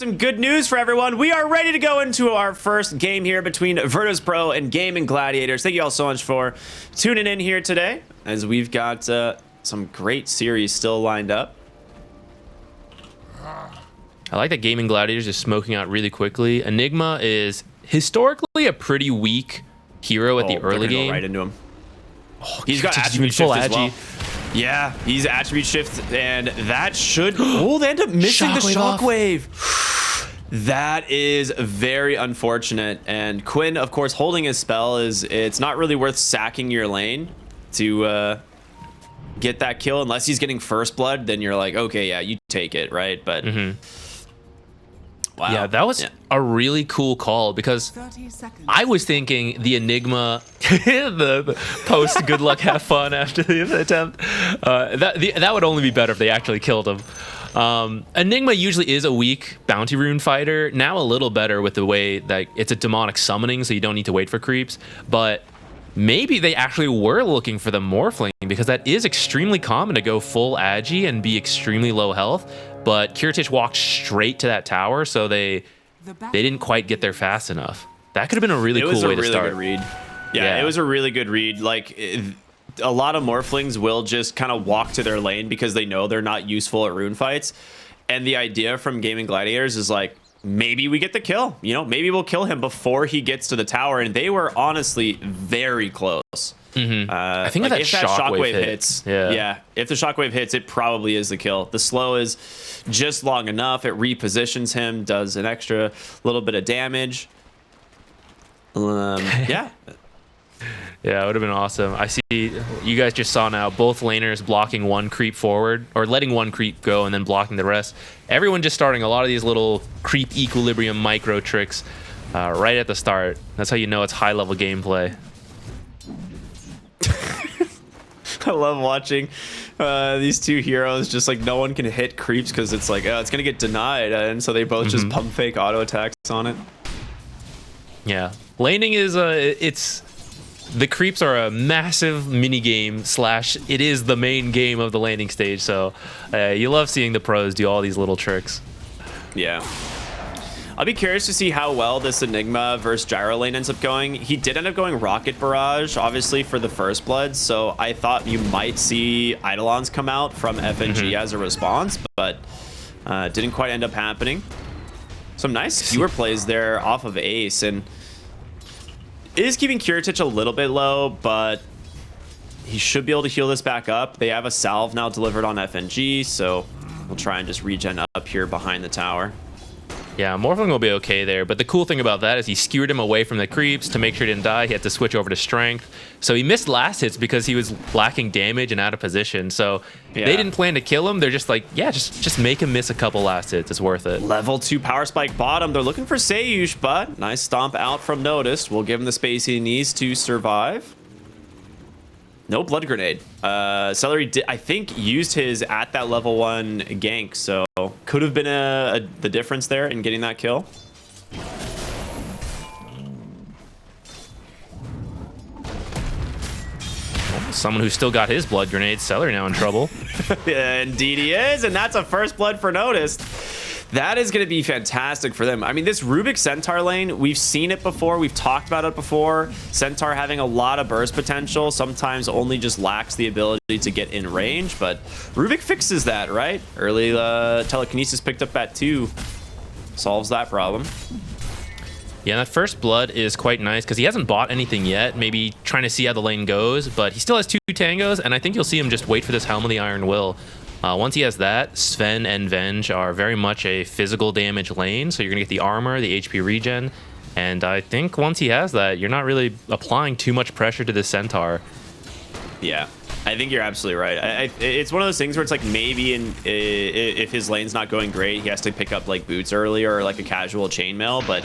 Some good news for everyone. We are ready to go into our first game here between Virtus.pro and Gaimin Gladiators. Thank you all so much for tuning in here today, as we've got some great series still lined up. I like that Gaimin Gladiators is smoking out really quickly. Enigma is historically a pretty weak hero at the early game. Go right into him. Oh, he's got attribute shift as well. Yeah, he's attribute shift, and that should... Oh, they end up missing the shockwave. That is very unfortunate. And Quinn, of course, holding his spell is... It's not really worth sacking your lane to get that kill. Unless he's getting first blood, then you're like, okay, yeah, you take it, right? But... Wow. Yeah, that was a really cool call because I was thinking the Enigma, the post good luck, have fun after the attempt. That would only be better if they actually killed him. Enigma usually is a weak bounty rune fighter. Now a little better with the way that it's a demonic summoning, so you don't need to wait for creeps. But maybe they actually were looking for the Morphling because that is extremely common to go full agi and be extremely low health. But Kiritich walked straight to that tower, so they didn't quite get there fast enough. That could have been a really cool way to start. Good read. Yeah, it was a really good read. Like, a lot of Morphlings will just kind of walk to their lane because they know they're not useful at rune fights. And the idea from Gaimin Gladiators is like, maybe we get the kill. You know, maybe we'll kill him before he gets to the tower. And they were honestly very close. I think like if that shockwave hits, if the shockwave hits, it probably is the kill. The slow is just long enough. It repositions him, does an extra little bit of damage. Yeah, it would have been awesome. I see you guys just saw now both laners blocking one creep forward or letting one creep go and then blocking the rest. Everyone just starting a lot of these little creep equilibrium micro tricks right at the start. That's how you know it's high level gameplay. I love watching these two heroes just like no one can hit creeps because it's like it's gonna get denied, and so they both just pump fake auto attacks on it. Yeah, laning is the creeps are a massive mini game / it is the main game of the laning stage. So you love seeing the pros do all these little tricks. Yeah. I'll be curious to see how well this Enigma versus Gyro lane ends up going. He did end up going Rocket Barrage, obviously, for the first blood, so I thought you might see Eidolons come out from FNG as a response, but didn't quite end up happening. Some nice skewer plays there off of Ace, and it is keeping Kiritich a little bit low, but he should be able to heal this back up. They have a salve now delivered on FNG, so we'll try and just regen up here behind the tower. Yeah, Morphling will be okay there, but the cool thing about that is he skewered him away from the creeps to make sure he didn't die. He had to switch over to strength. So he missed last hits because he was lacking damage and out of position. So they didn't plan to kill him. They're just like, yeah, just make him miss a couple last hits. It's worth it. Level 2 power spike bottom. They're looking for Sayush, but nice stomp out from Noticed. We'll give him the space he needs to survive. No blood grenade. Celery, I think, used his at that level 1 gank, so could have been the difference there in getting that kill. Someone who still got his blood grenade. Celery now in trouble. Yeah, indeed he is, and that's a first blood for Noticed. That is going to be fantastic for them. I mean, this Rubik Centaur lane, we've seen it before. We've talked about it before. Centaur having a lot of burst potential, sometimes only just lacks the ability to get in range. But Rubik fixes that, right? Early telekinesis picked up at 2. Solves that problem. Yeah, that first blood is quite nice because he hasn't bought anything yet. Maybe trying to see how the lane goes, but he still has 2 tangos, and I think you'll see him just wait for this Helm of the Iron Will. Once he has that, Sven and Venge are very much a physical damage lane, so you're gonna get the armor, the HP regen, and I think once he has that, you're not really applying too much pressure to the Centaur. Yeah, I think you're absolutely right. It's one of those things where it's like maybe if his lane's not going great, he has to pick up like boots early or like a casual chainmail, but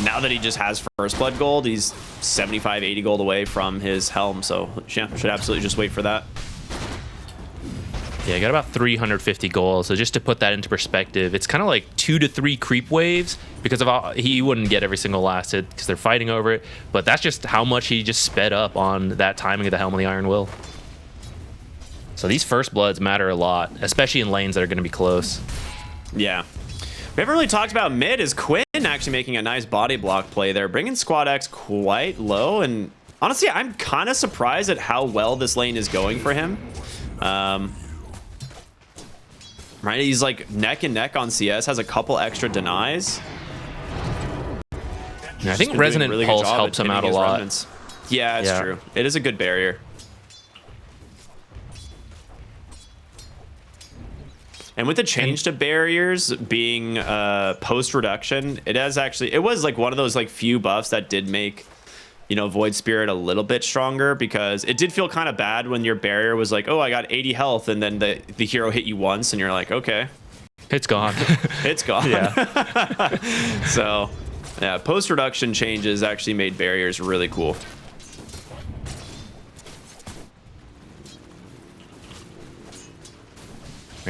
now that he just has first blood gold, he's 75, 80 gold away from his Helm, so yeah, should absolutely just wait for that. Yeah, I got about 350 goals. So just to put that into perspective, it's kind of like 2 to 3 creep waves because of he wouldn't get every single last hit because they're fighting over it. But that's just how much he just sped up on that timing of the Helm of the Iron Will. So these first bloods matter a lot, especially in lanes that are going to be close. Yeah. We haven't really talked about mid. Is Quinn actually making a nice body block play there, bringing Squad X quite low. And honestly, I'm kind of surprised at how well this lane is going for him. Right, he's like neck and neck on CS, has a couple extra denies. Yeah, I think Resonant really Pulse helps him out a lot. Remnants. Yeah, it's true. It is a good barrier. And with the change to barriers being post reduction, it was like one of those like few buffs that did make, you know, Void Spirit a little bit stronger, because it did feel kind of bad when your barrier was like, oh, I got 80 health, and then the hero hit you once and you're like, okay, it's gone. It's gone. Yeah. So yeah, post reduction changes actually made barriers really cool.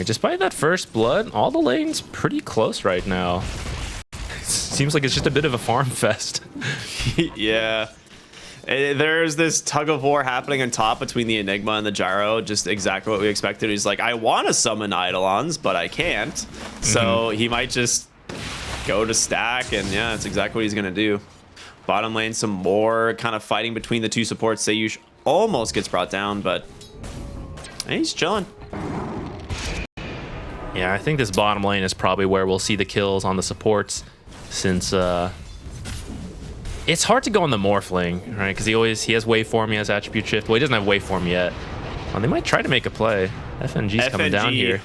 Despite that first blood, all the lanes pretty close right now. Seems like it's just a bit of a farm fest. Yeah. There's this tug of war happening on top between the Enigma and the Gyro, just exactly what we expected. He's like, I want to summon Eidolons, but I can't. So he might just go to stack, and yeah, that's exactly what he's going to do. Bottom lane, some more kind of fighting between the two supports. Sayush almost gets brought down, but he's chilling. Yeah, I think this bottom lane is probably where we'll see the kills on the supports, since it's hard to go on the Morphling, right? Because he has waveform, he has attribute shift. Well, he doesn't have waveform yet. Well, they might try to make a play. FNG's coming down here.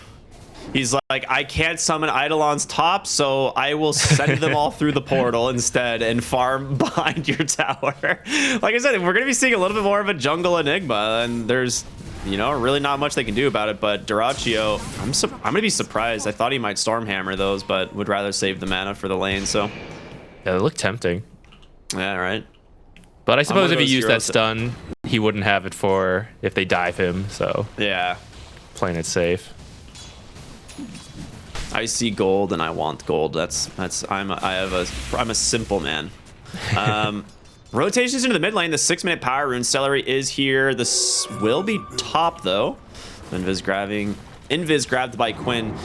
He's like, I can't summon Eidolons top, so I will send them all through the portal instead and farm behind your tower. Like I said, we're going to be seeing a little bit more of a jungle Enigma, and there's, you know, really not much they can do about it. But Dyrachyo, I'm going to be surprised. I thought he might Stormhammer those, but would rather save the mana for the lane, so. Yeah, they look tempting. Yeah, right. But I suppose if he used that stun, he wouldn't have it for if they dive him, so. Yeah. Playing it safe. I see gold and I want gold. I'm a simple man. Rotations into the mid lane. The 6-minute power rune. Celery is here. This will be top though. Invis grabbed by Quinn.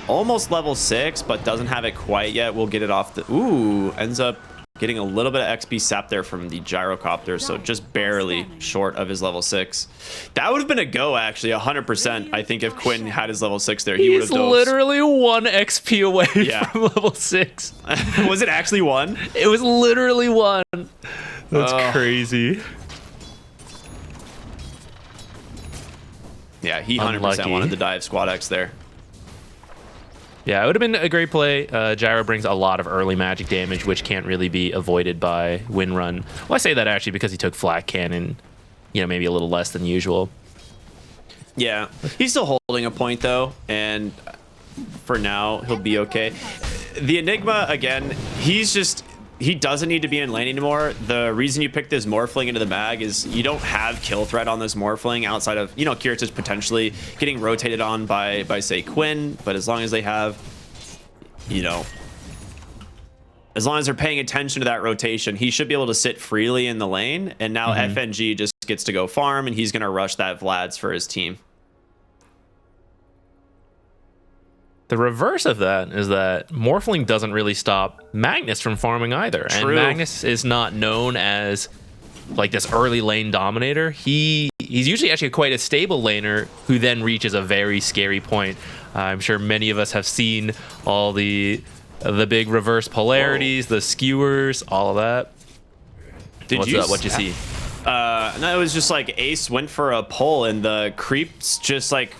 Almost level 6, but doesn't have it quite yet. We'll get it off the. Ooh, ends up getting a little bit of XP sap there from the gyrocopter, so just barely short of his level 6. That would have been a go, actually, 100%. I think if Quinn had his level 6 there, he would have dosed. He's literally 1 XP away from level 6. Was it actually 1? It was literally 1. That's crazy. Yeah, he 100% wanted to dive Squad X there. Yeah, it would have been a great play. Gyro brings a lot of early magic damage, which can't really be avoided by Windrun. Well, I say that actually because he took Flat Cannon, you know, maybe a little less than usual. Yeah, he's still holding a point, though, and for now, he'll be okay. The Enigma, again, he doesn't need to be in lane anymore. The reason you pick this Morphling into the mag is you don't have kill threat on this Morphling outside of, you know, Kirita's potentially getting rotated on by say Quinn, but as long as they have, you know, as long as they're paying attention to that rotation, he should be able to sit freely in the lane. And now FNG just gets to go farm, and he's going to rush that Vlad's for his team. The reverse of that is that Morphling doesn't really stop Magnus from farming either. True. And Magnus is not known as like this early lane dominator. He's usually actually quite a stable laner who then reaches a very scary point. I'm sure many of us have seen all the big reverse polarities, the skewers, all of that. What'd you see? No, it was just like Ace went for a pull and the creeps just like,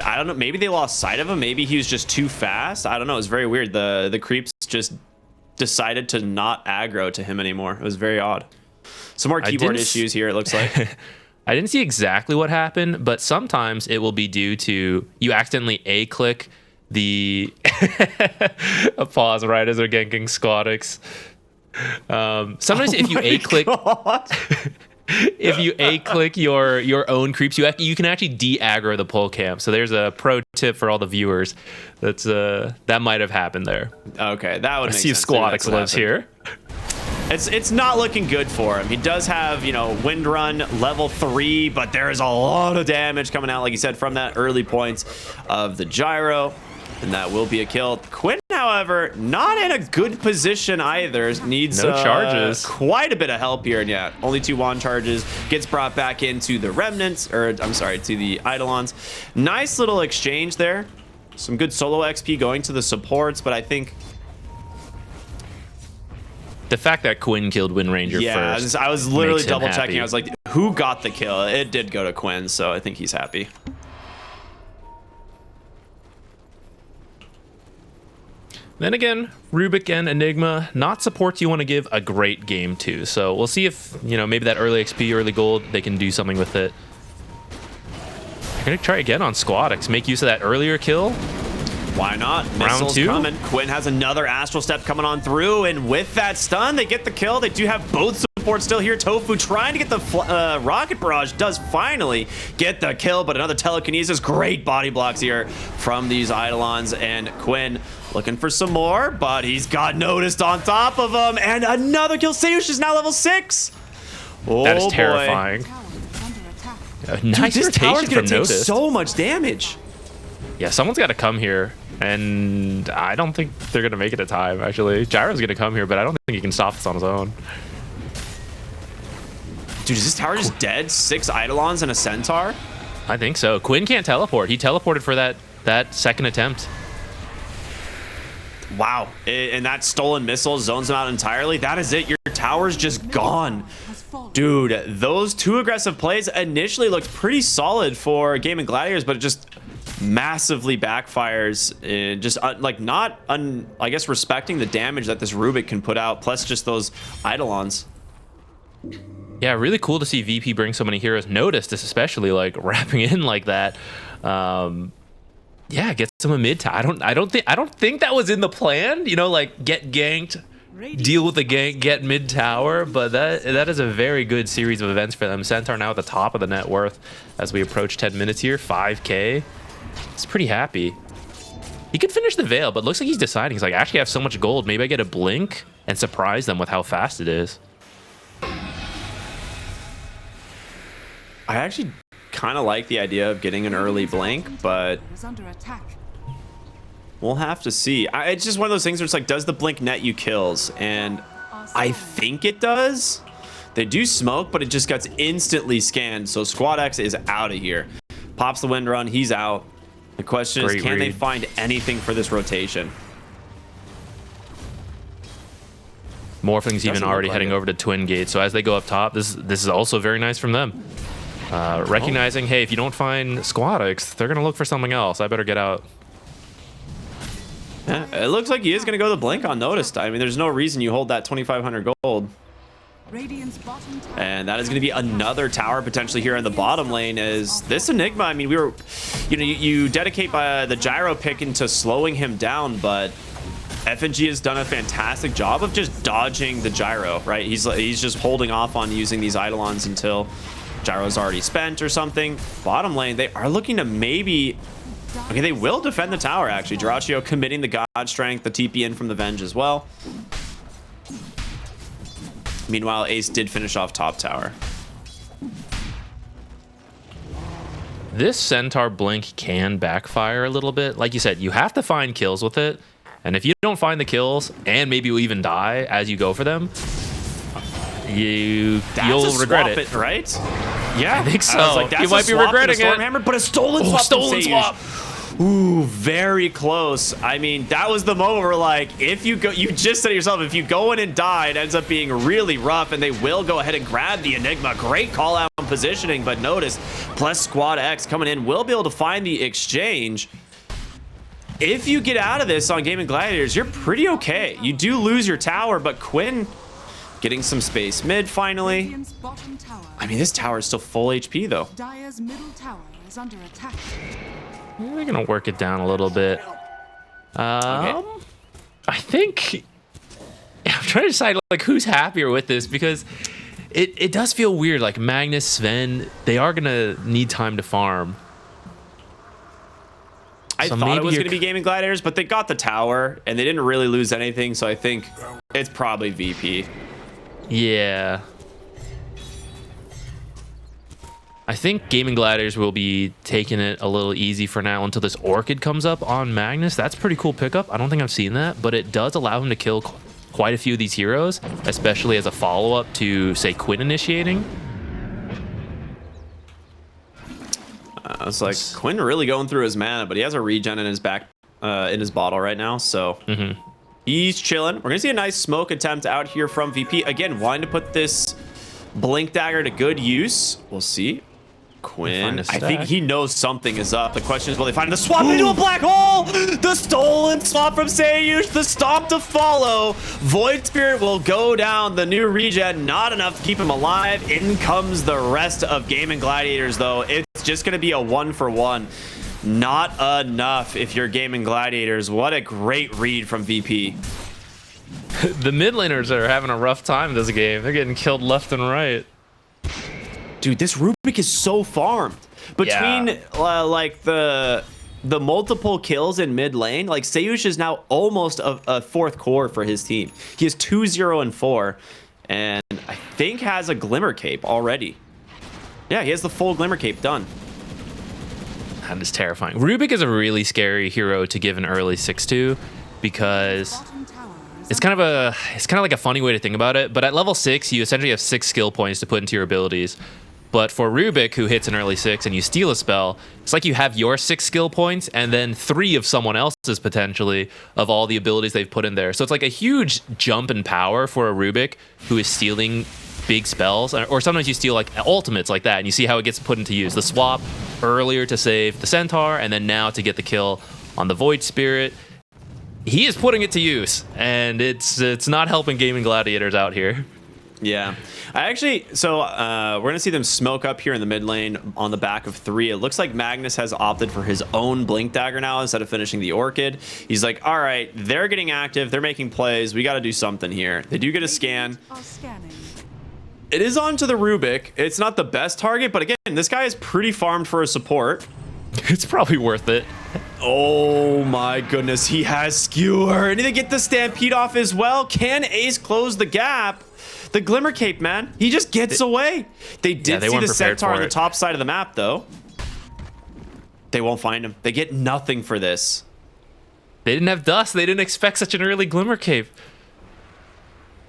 I don't know, maybe they lost sight of him. Maybe he was just too fast. I don't know. It was very weird. The creeps just decided to not aggro to him anymore. It was very odd. Some more keyboard issues here, it looks like. I didn't see exactly what happened, but sometimes it will be due to you accidentally A-click the... a pause right as they're ganking Squadix. Sometimes if you A-click... If you A-click your own creeps, you can actually de-aggro the pull camp. So there's a pro tip for all the viewers. That might have happened there. Okay, that would make sense. See if Squadix lives here. It's not looking good for him. He does have, you know, Windrun level 3, but there is a lot of damage coming out, like you said, from that early points of the gyro. And that will be a kill. Quinn, however, not in a good position either. Needs no charges. Quite a bit of help here. And yeah, only 2 wand charges. Gets brought back into the remnants, or I'm sorry, to the eidolons. Nice little exchange there. Some good solo XP going to the supports, but I think the fact that Quinn killed Wind Ranger first. I was literally double checking. Happy. I was like, who got the kill? It did go to Quinn, so I think he's happy. Then again, Rubik and Enigma, not supports you want to give a great game to. So we'll see if, you know, maybe that early XP, early gold, they can do something with it. They're going to try again on Squadix, make use of that earlier kill. Why not? Round Missiles 2. coming. Quinn has another Astral Step coming on through, and with that stun, they get the kill. They do have both supports still here. Tofu trying to get the Rocket Barrage, does finally get the kill, but another Telekinesis. Great body blocks here from these Eidolons, and Quinn looking for some more, but he's got noticed on top of him, and another kill. Seush is now level 6. Oh, that is boy. terrifying. A nice Dude, this tower's rotation gonna from take Notice. so much damage. Yeah, someone's got to come here, and I don't think they're going to make it a time, actually. Gyro's going to come here, but I don't think he can stop this on his own. Dude, is this tower just dead? 6 Eidolons and a Centaur? I think so. Quinn can't teleport. He teleported for that second attempt. Wow. And that stolen missile zones him out entirely. That is it. Your tower's just gone. Dude, those 2 aggressive plays initially looked pretty solid for Gaimin Gladiators, but it just massively backfires. Just I guess respecting the damage that this Rubik can put out, plus just those Eidolons. Yeah, really cool to see VP bring so many heroes. Noticed this, especially like wrapping in like that. Yeah, gets him a mid tower. I don't think that was in the plan. You know, like get ganked, deal with the gank, get mid tower. But that is a very good series of events for them. Centaur now at the top of the net worth as we approach 10 minutes here. 5K. He's pretty happy. He could finish the Veil, but looks like he's deciding. He's like, actually, I have so much gold. Maybe I get a blink and surprise them with how fast it is. I actually kind of like the idea of getting an early blink, but we'll have to see. It's just one of those things where it's like, does the blink net you kills? And I think it does. They do smoke, but it just gets instantly scanned. So Squad X is out of here. Pops the wind run. He's out. The question is, can they find anything for this rotation? Morphling's even already heading over to Twin Gate. So as they go up top, this is also very nice from them. Recognizing, hey, if you don't find Squadix, they're going to look for something else. I better get out. Yeah, it looks like he is going to go the blink on Noticed. I mean, there's no reason you hold that 2,500 gold. And that is going to be another tower potentially here in the bottom lane. Is this Enigma? I mean, we were, you dedicate by the gyro pick into slowing him down, but FNG has done a fantastic job of just dodging the gyro, right? He's just holding off on using these Eidolons until gyro's already spent or something. Bottom lane, they are looking to maybe... Okay, they will defend the tower, actually. Jirachi committing the God Strength, the TP in from the Venge as well. Meanwhile, Ace did finish off top tower. This Centaur blink can backfire a little bit. Like you said, you have to find kills with it. And if you don't find the kills, and maybe you'll even die as you go for them, you'll regret it. Right? Yeah, I think so. I was like, that's you might be regretting it. Hammer, but a stolen swap. Stolen swap. Ooh, very close. I mean, that was the moment where, like, if you go, you just said it yourself, if you go in and die, it ends up being really rough, and they will go ahead and grab the Enigma. Great call out on positioning, but notice, plus Squad X coming in, will be able to find the exchange. If you get out of this on Gaimin Gladiators, you're pretty okay. You do lose your tower, but Quinn getting some space mid finally. I mean, this tower is still full HP though. Dire's middle tower is under attack. We're gonna work it down a little bit. I think I'm trying to decide like who's happier with this, because it does feel weird. Like Magnus, Sven, they are gonna need time to farm. I thought it was going to be Gaimin Gladiators, but they got the tower, and they didn't really lose anything, so I think it's probably VP. Yeah. I think Gaimin Gladiators will be taking it a little easy for now until this Orchid comes up on Magnus. That's pretty cool pickup. I don't think I've seen that, but it does allow him to kill quite a few of these heroes, especially as a follow-up to, say, Quinn initiating. It's like Quinn really going through his mana, but he has a regen in his back, in his bottle right now, so he's chilling. We're gonna see a nice smoke attempt out here from VP. Again, wanting to put this Blink Dagger to good use. We'll see. Quinn, I think he knows something is up. The question is, will they find the swap into a black hole? The stolen swap from Sayush, the stomp to follow. Void Spirit will go down. The new regen, not enough to keep him alive. In comes the rest of Gaimin Gladiators, though. It's just going to be a 1-for-1. Not enough if you're Gaimin Gladiators. What a great read from VP. The mid laners are having a rough time this game. They're getting killed left and right. Dude, this Rubik is so farmed. Between like the multiple kills in mid lane, like Sayush is now almost a fourth core for his team. He has 2-0-4, and I think has a Glimmer Cape already. Yeah, he has the full Glimmer Cape done. That is terrifying. Rubik is a really scary hero to give an early 6-2 because it's kind of like a funny way to think about it. But at level 6, you essentially have 6 skill points to put into your abilities. But for Rubik, who hits an early 6 and you steal a spell, it's like you have your 6 skill points and then 3 of someone else's potentially of all the abilities they've put in there. So it's like a huge jump in power for a Rubik who is stealing big spells. Or sometimes you steal like ultimates like that and you see how it gets put into use. The swap earlier to save the Centaur and then now to get the kill on the Void Spirit. He is putting it to use, and it's not helping Gaimin Gladiators out here. Yeah, we're gonna see them smoke up here in the mid lane on the back of 3. It looks like Magnus has opted for his own Blink Dagger now instead of finishing the Orchid. He's like, all right, they're getting active, they're making plays, we got to do something here. They do get a scan. It is onto the Rubik. It's not the best target, but again, this guy is pretty farmed for a support. It's probably worth it. Oh my goodness, he has Skewer. And they get the Stampede off as well. Can Ace close the gap? The Glimmer Cape, man. He just gets away. They did see the Centaur on the top side of the map, though. They won't find him. They get nothing for this. They didn't have dust. They didn't expect such an early Glimmer Cape.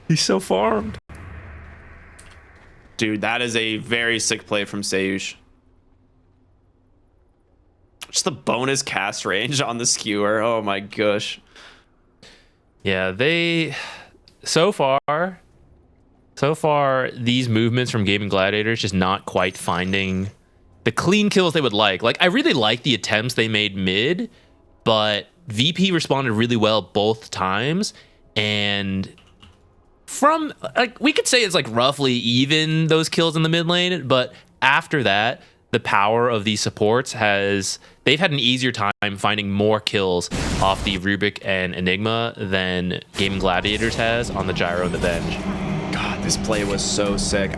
He's so farmed. Dude, that is a very sick play from Sayush. Just the bonus cast range on the Skewer. Oh my gosh. Yeah, so far these movements from Gaimin Gladiators just not quite finding the clean kills they would like. Like I really like the attempts they made mid, but VP responded really well both times, and from like we could say it's like roughly even those kills in the mid lane, but after that the power of these supports they've had an easier time finding more kills off the Rubik and Enigma than Gaimin Gladiators has on the Gyro and the Venge. God, this play was so sick.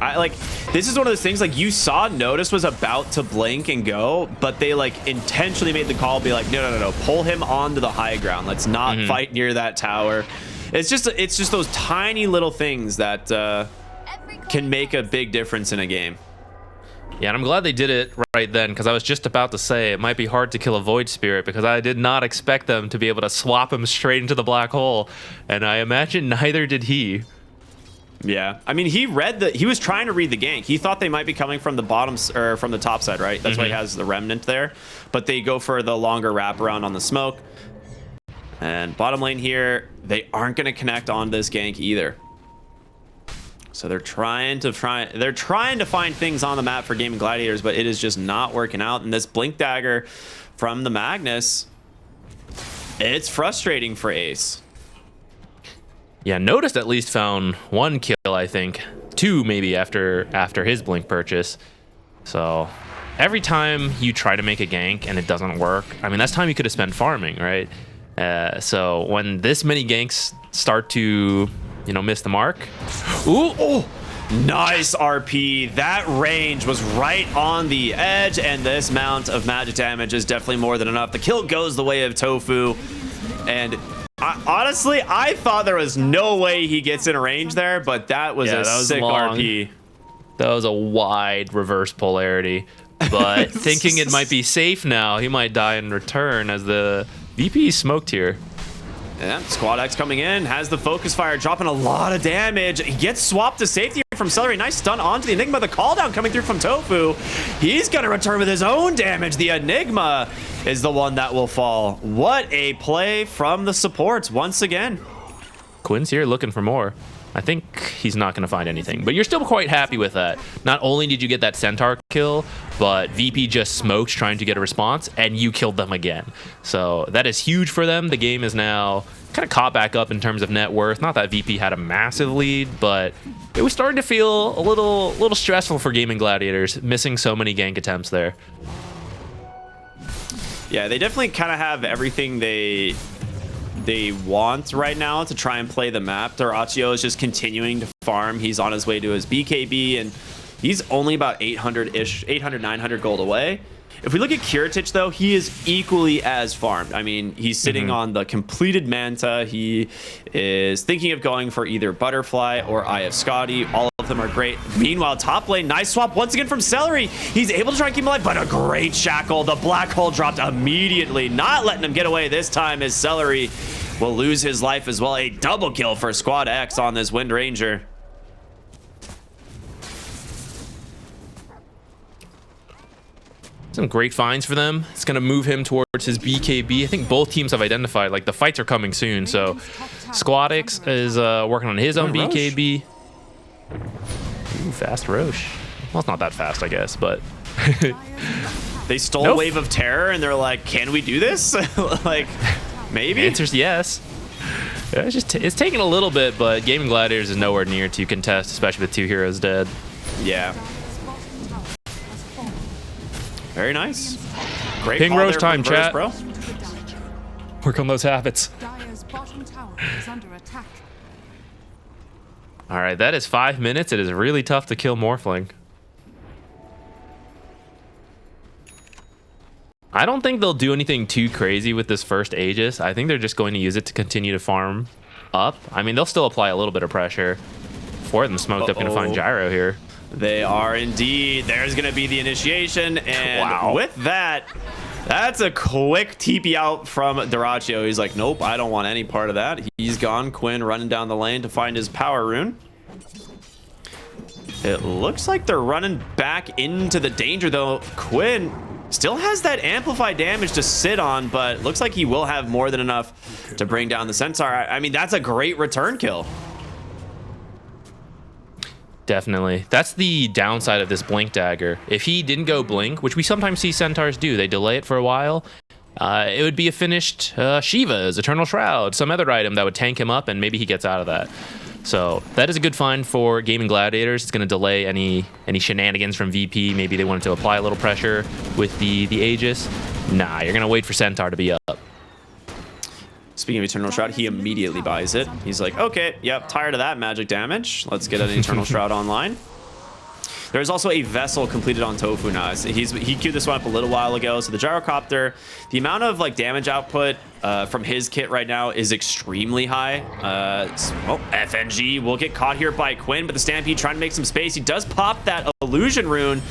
This is one of those things like you saw Notice was about to blink and go, but they like intentionally made the call, be like, no, pull him onto the high ground. Let's not fight near that tower. It's just those tiny little things that can make a big difference in a game. Yeah, and I'm glad they did it right then, because I was just about to say it might be hard to kill a Void Spirit, because I did not expect them to be able to swap him straight into the black hole, and I imagine neither did he. Yeah, I mean, he was trying to read the gank. He thought they might be coming from the bottom or from the top side, right? That's why he has the Remnant there, but they go for the longer wraparound on the smoke. And bottom lane here, they aren't going to connect on this gank either. So they're trying to find things on the map for Gaimin Gladiators, but it is just not working out. And this Blink Dagger from the Magnus, it's frustrating for Ace. Yeah, Noticed at least found 1 kill, I think. 2 maybe after his Blink purchase. So every time you try to make a gank and it doesn't work, I mean, that's time you could have spent farming, right? So when this many ganks start to, miss the mark. Ooh, oh, nice RP. That range was right on the edge, and this amount of magic damage is definitely more than enough. The kill goes the way of Tofu, and honestly, I thought there was no way he gets in a range there, but that was a sick RP. That was a wide reverse polarity. But thinking it might be safe now, he might die in return as the VP smoked here. Yeah, Squad X coming in, has the focus fire, dropping a lot of damage. He gets swapped to safety from Celery. Nice stun onto the Enigma. The call down coming through from Tofu. He's going to return with his own damage. The Enigma is the one that will fall. What a play from the supports once again. Quinn's here looking for more. I think he's not going to find anything, but you're still quite happy with that. Not only did you get that Centaur kill, but VP just smoked trying to get a response, and you killed them again. So that is huge for them. The game is now kind of caught back up in terms of net worth. Not that VP had a massive lead, but it was starting to feel a little stressful for Gaimin Gladiators, missing so many gank attempts there. Yeah, they definitely kind of have everything they want right now to try and play the map. Dyrachyo is just continuing to farm. He's on his way to his BKB, and he's only about 800-ish, 800, 900 gold away. If we look at Kiritich, though, he is equally as farmed. I mean, he's sitting on the completed Manta. He is thinking of going for either Butterfly or Eye of Scotty. All of them are great. Meanwhile, top lane, nice swap once again from Celery. He's able to try and keep him alive, but a great shackle. The black hole dropped immediately, not letting him get away this time as Celery will lose his life as well. A double kill for Squad X on this Wind Ranger. Some great finds for them. It's going to move him towards his BKB. I think both teams have identified, like, the fights are coming soon. So Squadix is working on his own BKB. Ooh, fast Roche. Well, it's not that fast, I guess, but... They stole a wave of terror, and they're like, can we do this? Like, maybe? The answer's yes. Yeah, it's taking a little bit, but Gaimin Gladiators is nowhere near to contest, especially with 2 heroes dead. Yeah. Very nice. Great Ping Roche time, chat. Bro. Work on those habits. Dire's bottom tower is under attack. All right, that is 5 minutes. It is really tough to kill Morphling. I don't think they'll do anything too crazy with this first Aegis. I think they're just going to use it to continue to farm up. I mean, they'll still apply a little bit of pressure. 4 of them smoked up, going to find Gyro here. They are indeed. There's going to be the initiation, and with that, that's a quick TP out from Dyrachyo. He's like, nope, I don't want any part of that. He's gone. Quinn running down the lane to find his power rune. It looks like they're running back into the danger, though. Quinn still has that amplified damage to sit on, but looks like he will have more than enough to bring down the Centaur. I mean, that's a great return kill. Definitely. That's the downside of this Blink Dagger. If he didn't go Blink, which we sometimes see Centaurs do, they delay it for a while, it would be a finished Shiva's Eternal Shroud, some other item that would tank him up, and maybe he gets out of that. So that is a good find for Gaimin Gladiators. It's going to delay any shenanigans from VP. Maybe they wanted to apply a little pressure with the Aegis. Nah, you're going to wait for Centaur to be up. Speaking of Eternal Shroud, he immediately buys it. He's like, okay, yep, tired of that magic damage. Let's get an Eternal Shroud online. There's also a vessel completed on Tofu now. He queued this one up a little while ago. So the Gyrocopter, the amount of like damage output from his kit right now is extremely high. FNG will get caught here by Quinn, but the Stampede trying to make some space. He does pop that illusion rune,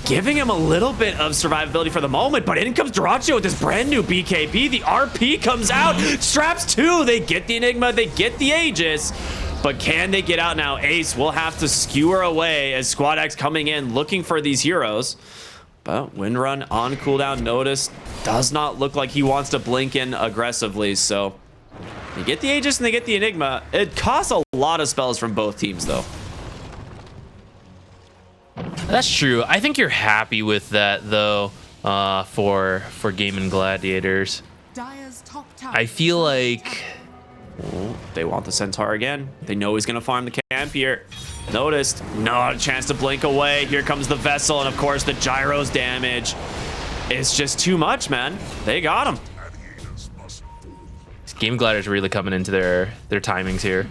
giving him a little bit of survivability for the moment, but in comes Dyrachyo with this brand new BKB. The RP comes out, straps 2. They get the Enigma, they get the Aegis, but can they get out now? Ace will have to skewer away as Squad X coming in looking for these heroes. But Windrun on cooldown, notice, does not look like he wants to blink in aggressively, so they get the Aegis and they get the Enigma. It costs a lot of spells from both teams, though. That's true. I think you're happy with that, though, for Gaimin Gladiators. Dire's top tower. I feel like... Oh, they want the Centaur again. They know he's going to farm the camp here. Noticed. Not a chance to blink away. Here comes the vessel, and of course the Gyro's damage. It's just too much, man. They got him. Gaimin Gladiators really coming into their timings here.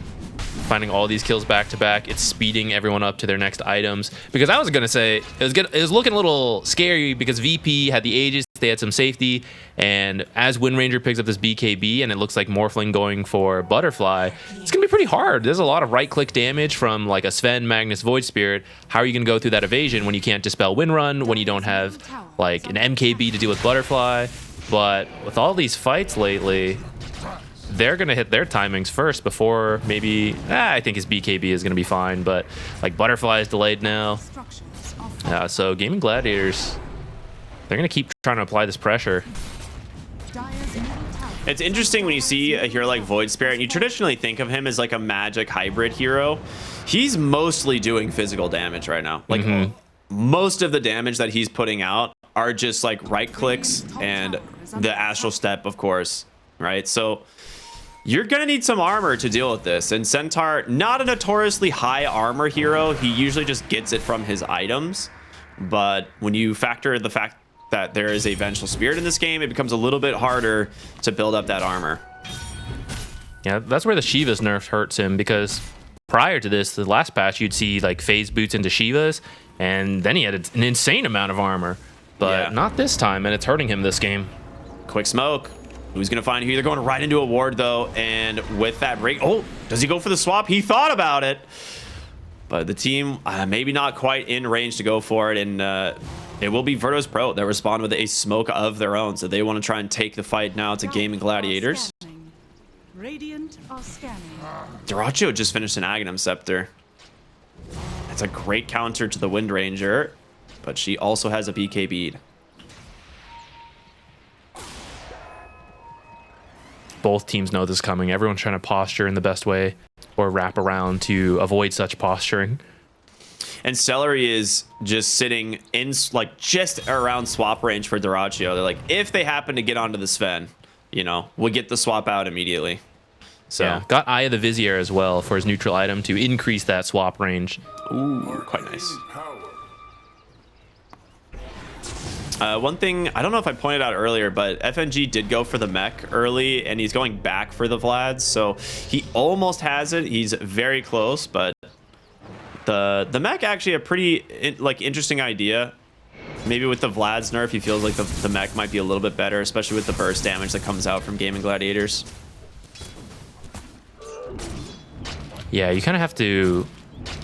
Finding all these kills back to back. It's speeding everyone up to their next items. Because I was going to say, it was looking a little scary because VP had the Aegis, They had some safety, and as Wind Ranger picks up this BKB, and it looks like Morphling going for Butterfly, it's gonna be pretty hard. There's a lot of right-click damage from like a Sven, Magnus, Void Spirit. How are you gonna go through that evasion when you can't dispel Wind Run, when you don't have like an MKB to deal with Butterfly? But with all these fights lately, they're going to hit their timings first before maybe... I think his BKB is going to be fine, but like Butterfly is delayed now. So Gaimin Gladiators, they're going to keep trying to apply this pressure. It's interesting when you see a hero like Void Spirit, and you traditionally think of him as like a magic hybrid hero. He's mostly doing physical damage right now. Like most of the damage that he's putting out are just like right clicks and the Astral Step, of course, right? So you're gonna need some armor to deal with this. And Centaur, not a notoriously high armor hero. He usually just gets it from his items. But when you factor the fact that there is a Vengeful Spirit in this game, it becomes a little bit harder to build up that armor. Yeah, that's where the Shiva's nerf hurts him, because prior to this, the last patch, you'd see like phase boots into Shiva's, and then he had an insane amount of armor. But not this time, and it's hurting him this game. Quick smoke. Who's going to find who? They're going right into a ward, though. And with that break... Oh, does he go for the swap? He thought about it. But the team, maybe not quite in range to go for it. And it will be Virtus.pro that respond with a smoke of their own. So they want to try and take the fight now to Gaimin Gladiators. Radiant are scanning. Dyrachyo just finished an Aghanim Scepter. That's a great counter to the Wind Ranger. But she also has a BKB. Both teams know this is coming. Everyone's trying to posture in the best way or wrap around to avoid such posturing. And Celery is just sitting in like just around swap range for Dyrachyo. They're like, if they happen to get onto the Sven, you know, we'll get the swap out immediately. So yeah, got Eye of the Vizier as well for his neutral item to increase that swap range. Ooh, quite nice. One thing, I don't know if I pointed out earlier, but FNG did go for the mech early, and he's going back for the Vlads, so he almost has it. He's very close, but the mech actually a pretty interesting idea. Maybe with the Vlad's nerf, he feels like the mech might be a little bit better, especially with the burst damage that comes out from Gaimin Gladiators. Yeah, you kind of have to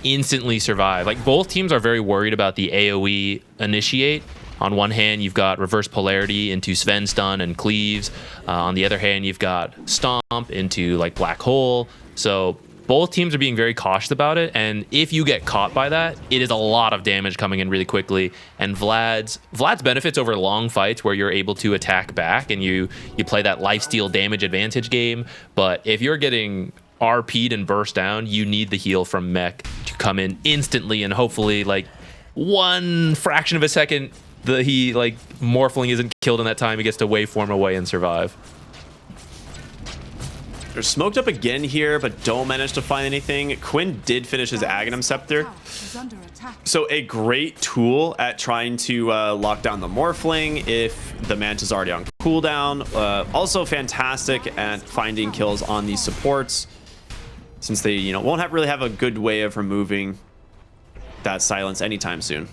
instantly survive. Like, both teams are very worried about the AoE initiate. On one hand, you've got reverse polarity into Sven stun and cleaves. On the other hand, you've got stomp into like black hole. So both teams are being very cautious about it. And if you get caught by that, it is a lot of damage coming in really quickly. And Vlad's benefits over long fights where you're able to attack back and you play that lifesteal damage advantage game. But if you're getting RP'd and burst down, you need the heal from mech to come in instantly, and hopefully like one fraction of a second Morphling isn't killed in that time. He gets to waveform away and survive. They're smoked up again here, but don't manage to find anything. Quinn did finish his Aghanim Scepter. So a great tool at trying to lock down the Morphling if the Manta's already on cooldown. Also fantastic at finding kills on these supports, since they won't really have a good way of removing that silence anytime soon.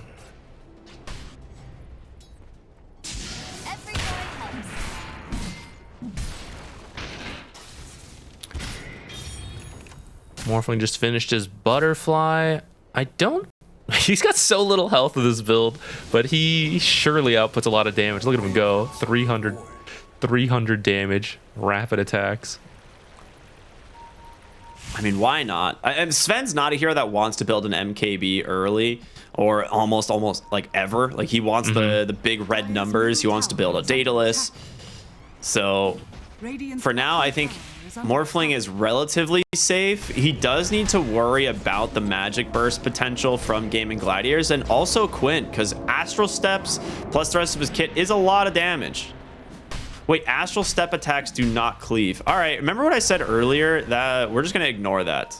Morphling just finished his Butterfly. He's got so little health with this build, but he surely outputs a lot of damage. Look at him go. 300 damage, rapid attacks. I mean, why not? And Sven's not a hero that wants to build an MKB early or almost like ever. Like, he wants the big red numbers. He wants to build a Daedalus. So for now, I think Morphling is relatively safe. He does need to worry about the magic burst potential from Gaimin Gladiators, and also Quinn, because Astral Steps plus the rest of his kit is a lot of damage. Wait, Astral Step attacks do not cleave. All right, remember what I said earlier? That we're just going to ignore that.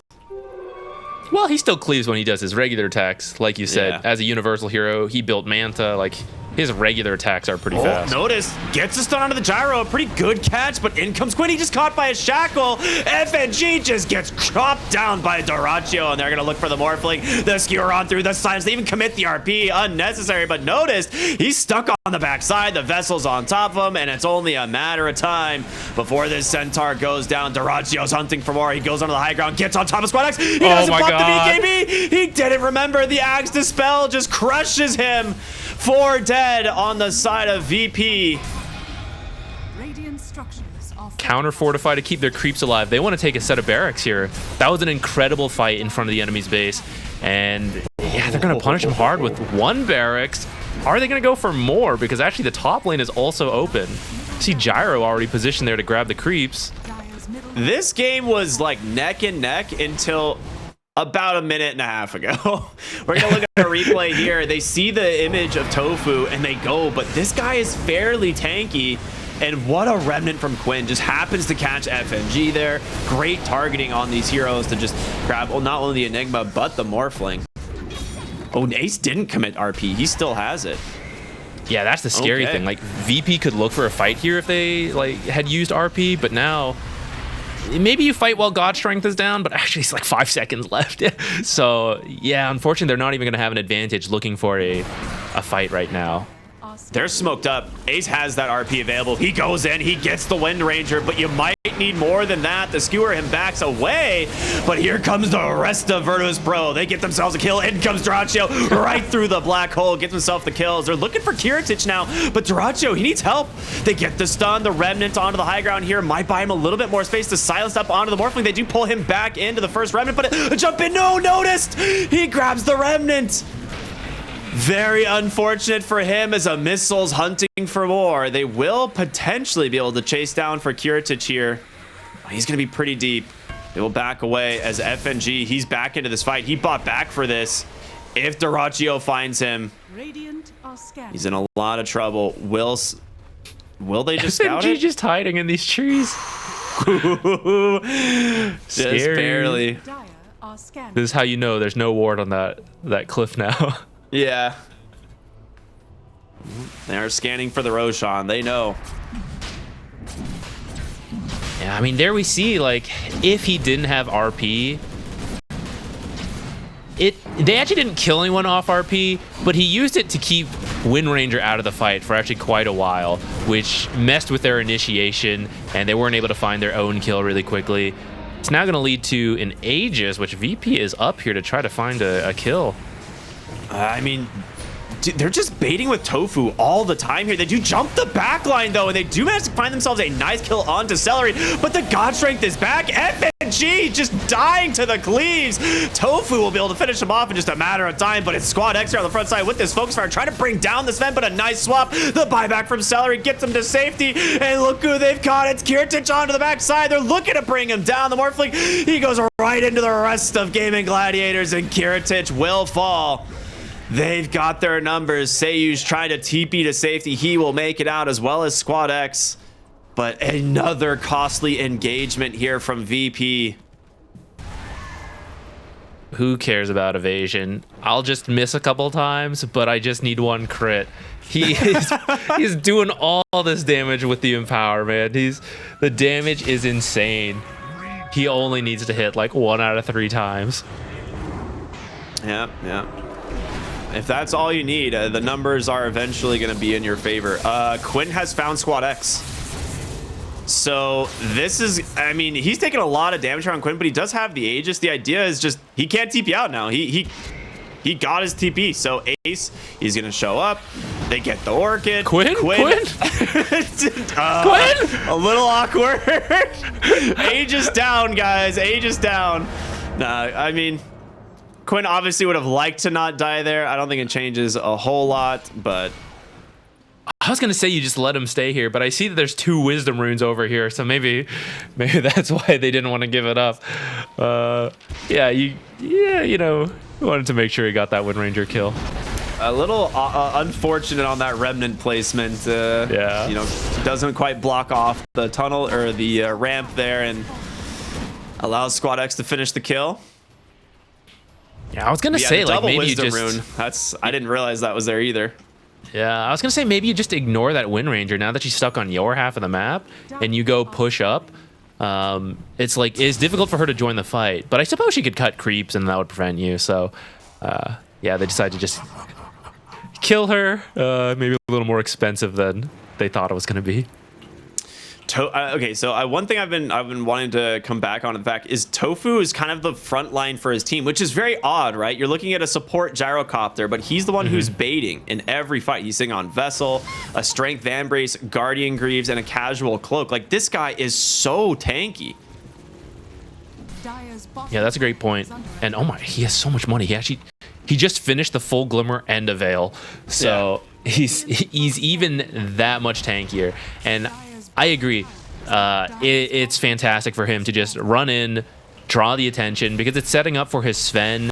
Well, he still cleaves when he does his regular attacks. Like you said, as a universal hero, he built Manta. Like, His regular attacks are pretty fast. Notice, gets a stun onto the gyro, a pretty good catch, but in comes Quinn. He just caught by a shackle. FNG just gets chopped down by Dyrachyo, and they're gonna look for the Morphling. The skewer on through the silence. They even commit the RP, unnecessary, but notice, he's stuck on the backside. The vessel's on top of him, and it's only a matter of time before this Centaur goes down. Dyrachyo's hunting for more. He goes onto the high ground, gets on top of Squad X. He doesn't pop the BKB. He didn't remember the Axe Dispel, just crushes him. 4 dead on the side of VP. Counter fortify to keep their creeps alive. They want to take a set of barracks here. That was an incredible fight in front of the enemy's base. And yeah, they're going to punish him hard with 1 barracks. Are they going to go for more? Because actually the top lane is also open. See Gyro already positioned there to grab the creeps. This game was like neck and neck until about a minute and a half ago. We're gonna look at a replay here. They see the image of Tofu and they go, but this guy is fairly tanky. And what a remnant from Quinn. Just happens to catch FNG there. Great targeting on these heroes to just grab, well, not only the Enigma, but the Morphling. Oh, Ace didn't commit RP. He still has it. Yeah, that's the scary thing. Like, VP could look for a fight here if they like had used RP, but now maybe you fight while God Strength is down, but actually it's like 5 seconds left. So yeah, unfortunately, they're not even gonna have an advantage looking for a fight right now. They're smoked up. Ace has that RP available. He goes in, he gets the Wind Ranger, but you might need more than that. The skewer him backs away, but here comes the rest of Virtus.pro. They get themselves a kill. In comes Dyrachyo right through the black hole, gets himself the kills. They're looking for Kiritich now, but Dyrachyo, he needs help. They get the stun. The Remnant onto the high ground here might buy him a little bit more space to silence up onto the Morphling. They do pull him back into the first Remnant, but a jump in, no, noticed. He grabs the Remnant. Very unfortunate for him as a Missile's hunting for more. They will potentially be able to chase down for Kiritich here. He's going to be pretty deep. They will back away as FNG, he's back into this fight. He bought back for this. If Dyrachyo finds him, he's in a lot of trouble. Will they just scout it? FNG just hiding in these trees. Just barely. This is how you know there's no ward on that cliff now. Yeah. They are scanning for the Roshan. They know. Yeah, I mean, there we see, like, if he didn't have RP, they actually didn't kill anyone off RP, but he used it to keep Wind Ranger out of the fight for actually quite a while, which messed with their initiation, and they weren't able to find their own kill really quickly. It's now going to lead to an Aegis, which VP is up here to try to find a kill. I mean, they're just baiting with Tofu all the time here. They do jump the back line, though, and they do manage to find themselves a nice kill onto Celery, but the God Strength is back. FNG just dying to the cleaves. Tofu will be able to finish him off in just a matter of time, but it's Squad X here on the front side with this Focus Fire, trying to bring down this Sven, but a nice swap. The buyback from Celery gets him to safety, and look who they've caught. It's Kiritich onto the backside. They're looking to bring him down. The Morphling, he goes right into the rest of Gaimin Gladiators, and Kiritich will fall. They've got their numbers. Seiyu's trying to TP to safety. He will make it out, as well as Squad X. But another costly engagement here from VP. Who cares about evasion? I'll just miss a couple times, but I just need 1 crit. He's doing all this damage with the Empower, man. The damage is insane. He only needs to hit like 1 out of 3 times. Yeah. If that's all you need, the numbers are eventually going to be in your favor. Quinn has found Squad X. So this is, I mean, he's taking a lot of damage around Quinn, but he does have the Aegis. The idea is just, he can't TP out now. He got his TP. So Ace, he's going to show up. They get the Orchid. Quinn? Quinn? A little awkward. Aegis down, guys. Aegis down. Nah, I mean, Quinn obviously would have liked to not die there. I don't think it changes a whole lot, but I was gonna say you just let him stay here, but I see that there's 2 Wisdom runes over here, so maybe that's why they didn't want to give it up. You know, wanted to make sure he got that Wind Ranger kill. A little unfortunate on that Remnant placement. Yeah. You know, doesn't quite block off the tunnel or the ramp there, and allows Squad X to finish the kill. Yeah, I was gonna say, like, double maybe you Wisdom just rune. I didn't realize that was there either. Yeah, I was gonna say maybe you just ignore that Wind Ranger now that she's stuck on your half of the map, and you go push up. It's like it's difficult for her to join the fight, but I suppose she could cut creeps and that would prevent you. So, yeah, they decided to just kill her. Maybe a little more expensive than they thought it was gonna be. Okay, so one thing I've been wanting to come back on the fact is Tofu is kind of the front line for his team, which is very odd, right? You're looking at a support gyrocopter, but he's the one who's baiting in every fight. He's sitting on Vessel, a strength Vambrace, Guardian Greaves, and a casual cloak. Like, this guy is so tanky. Yeah, that's a great point. And oh my, he has so much money. He just finished the full Glimmer and a Veil, so he's even that much tankier. And I agree. It's fantastic for him to just run in, draw the attention, because it's setting up for his Sven,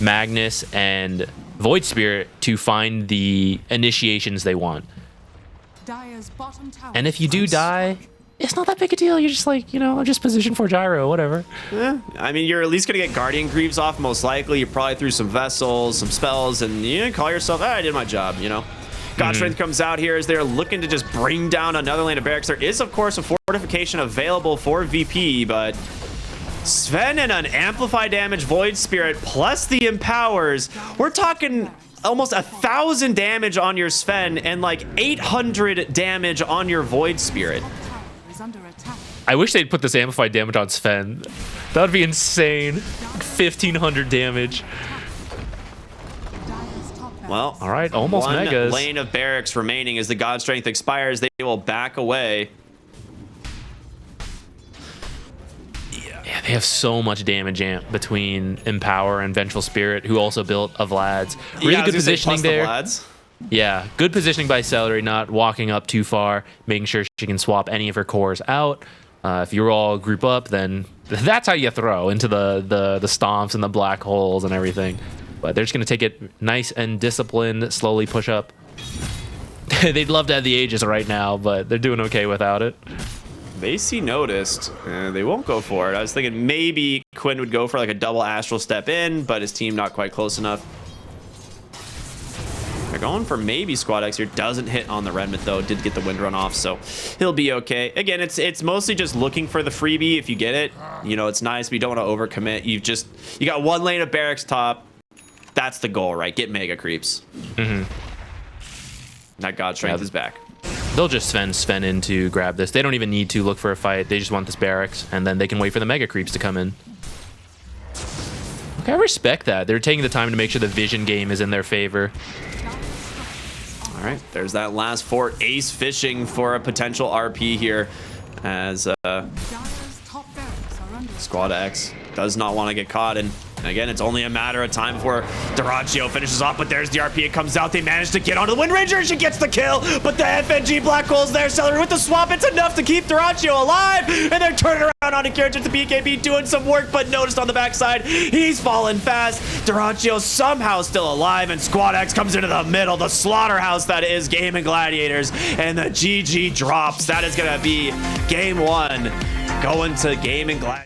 Magnus, and Void Spirit to find the initiations they want. And if you do die, it's not that big a deal. You're just like, you know, just position for gyro, whatever. Yeah, I mean, you're at least going to get Guardian Greaves off, most likely. You probably threw some Vessels, some spells, and you call yourself, I did my job, you know? God Strength comes out here as they're looking to just bring down another lane of barracks. There is, of course, a fortification available for VP, but Sven and an amplified damage Void Spirit plus the empowers. We're talking almost 1,000 damage on your Sven and like 800 damage on your Void Spirit. I wish they'd put this amplified damage on Sven. That would be insane. 1,500 damage. Well, all right, almost one megas. Lane of barracks remaining as the God Strength expires. They will back away. Yeah, they have so much damage amp between Empower and Vengeful Spirit, who also built a Vlad's. Really good positioning there. Yeah, good positioning by Celery, not walking up too far, making sure she can swap any of her cores out. If you all group up, then that's how you throw into the stomps and the black holes and everything. But they're just going to take it nice and disciplined, slowly push up. They'd love to have the Aegis right now, but they're doing okay without it. Vasey noticed. They won't go for it. I was thinking maybe Quinn would go for like a double Astral Step in, but his team not quite close enough. They're going for maybe Squad X here. Doesn't hit on the Remnant, though. Did get the Wind Run off, so he'll be okay. Again, it's mostly just looking for the freebie. If you get it, you know, it's nice, but you don't want to overcommit. You got one lane of barracks top. That's the goal, right? Get mega creeps. That God Strength is back. They'll just Sven in to grab this. They don't even need to look for a fight. They just want this barracks, and then they can wait for the mega creeps to come in. Okay, I respect that. They're taking the time to make sure the vision game is in their favor. All right, there's that last fort. Ace fishing for a potential RP here as Squad X does not want to get caught. And again, it's only a matter of time before Dyrachyo finishes off, but there's the RP. It comes out. They manage to get onto the Wind Ranger. She gets the kill, but the FNG Black Hole's there. Celery with the swap. It's enough to keep Dyrachyo alive, and they're turning around on a character to BKB doing some work, but noticed on the backside. He's falling fast. Dyrachyo somehow still alive, and Squad X comes into the middle. The slaughterhouse that is Gaimin Gladiators, and the GG drops. That is going to be game one going to Gaimin Gladiators.